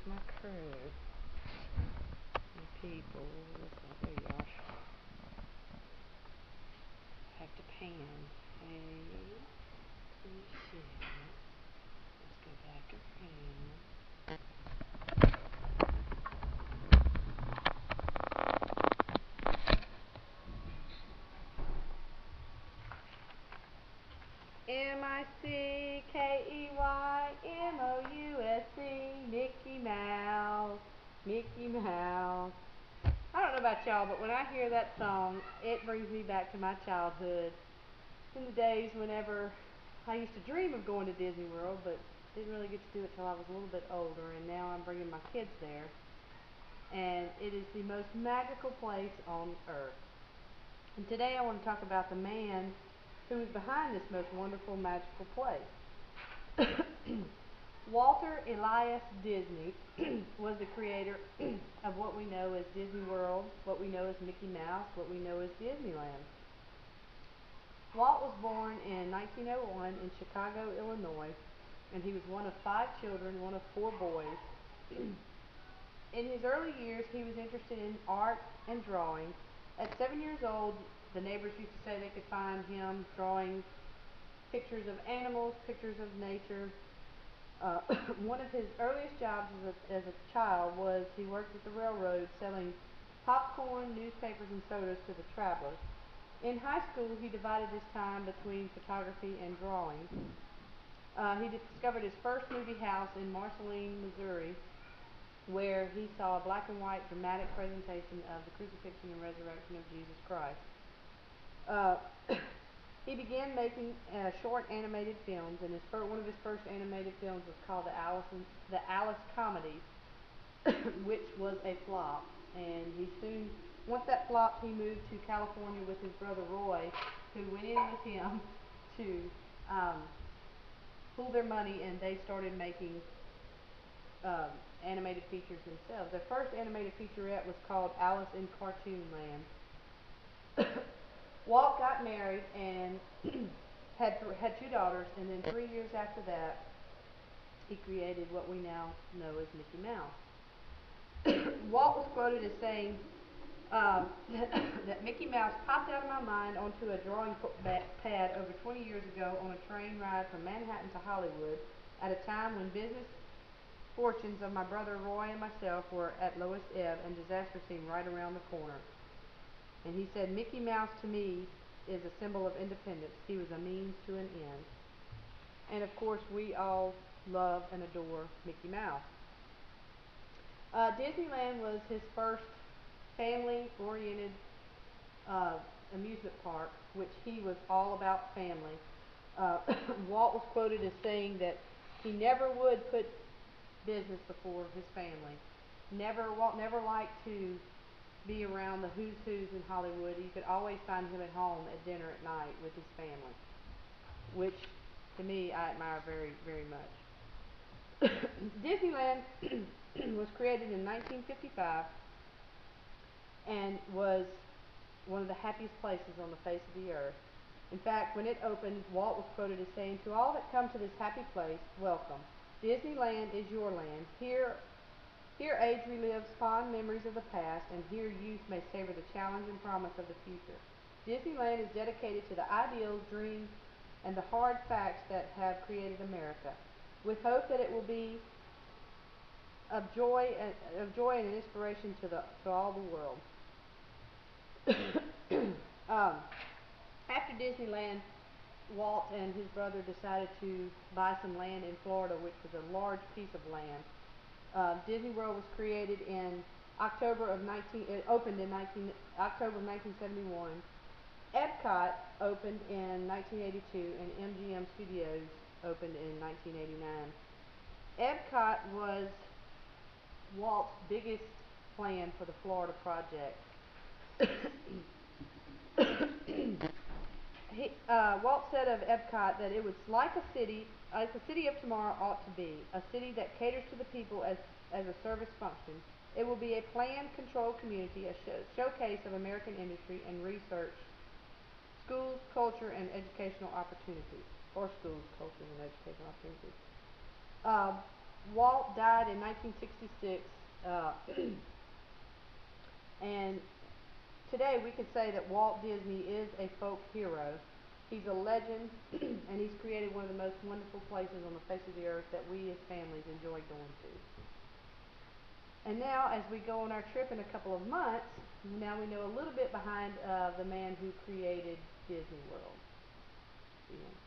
my crew, my people. Oh gosh, I have to pan. Hey, let me see. Let's go back and pan. Mickey-Mouse, Mickey Mouse, Mickey Mouse. I don't know about y'all, but when I hear that song, it brings me back to my childhood. In the days whenever I used to dream of going to Disney World, but didn't really get to do it till I was a little bit older, and now I'm bringing my kids there. And it is the most magical place on earth. And today I want to talk about the man who is behind this most wonderful, magical place. Walter Elias Disney was the creator of what we know as Disney World, what we know as Mickey Mouse, what we know as Disneyland. Walt was born in 1901 in Chicago, Illinois, and he was one of 5 children, one of 4 boys. In his early years, he was interested in art and drawing. At 7 years old, the neighbors used to say they could find him drawing pictures of animals, pictures of nature. Uh, One of his earliest jobs as a child was he worked at the railroad selling popcorn, newspapers, and sodas to the travelers. In high school, he divided his time between photography and drawing. He discovered his first movie house in Marceline, Missouri, where he saw a black and white dramatic presentation of the crucifixion and resurrection of Jesus Christ. Uh, he began making short animated films, and one of his first animated films was called the Alice Comedies, which was a flop. And once that flopped, he moved to California with his brother Roy, who went in with him to um, pool their money, and they started making um, animated features themselves. Their first animated featurette was called Alice in Cartoon Land. Walt got married and had 2 daughters, and then 3 years after that, he created what we now know as Mickey Mouse. Walt was quoted as saying that Mickey Mouse popped out of my mind onto a drawing pad over 20 years ago on a train ride from Manhattan to Hollywood at a time when business fortunes of my brother Roy and myself were at lowest ebb and disaster seemed right around the corner. And he said, Mickey Mouse to me is a symbol of independence. He was a means to an end. And of course, we all love and adore Mickey Mouse. Disneyland was his first family-oriented uh, amusement park, which he was all about family. Uh, Walt was quoted as saying that he never would put business before his family. Walt never liked to be around the who's in Hollywood. You could always find him at home at dinner at night with his family, which to me I admire very, very much. Disneyland was created in 1955 and was one of the happiest places on the face of the earth. In fact, when it opened, Walt was quoted as saying, "To all that come to this happy place, welcome. Disneyland is your land. Here age relives fond memories of the past, and here youth may savor the challenge and promise of the future. Disneyland is dedicated to the ideals, dreams, and the hard facts that have created America, with hope that it will be of joy and an inspiration to all the world." um, After Disneyland, Walt and his brother decided to buy some land in Florida, which was a large piece of land. Disney World was created in It opened in October of 1971. Epcot opened in 1982, and MGM Studios opened in 1989. Epcot was Walt's biggest plan for the Florida project. Walt said of Epcot that it was like a city of tomorrow ought to be, a city that caters to the people as a service function. It will be a planned, controlled community, a showcase of American industry and research, schools, culture, and educational opportunities, or schools, culture, and educational opportunities. Walt died in 1966, uh, and today we could say that Walt Disney is a folk hero. He's a legend, and he's created one of the most wonderful places on the face of the earth that we as families enjoy going to. And now, as we go on our trip in a couple of months, now we know a little bit behind the man who created Disney World. Yeah.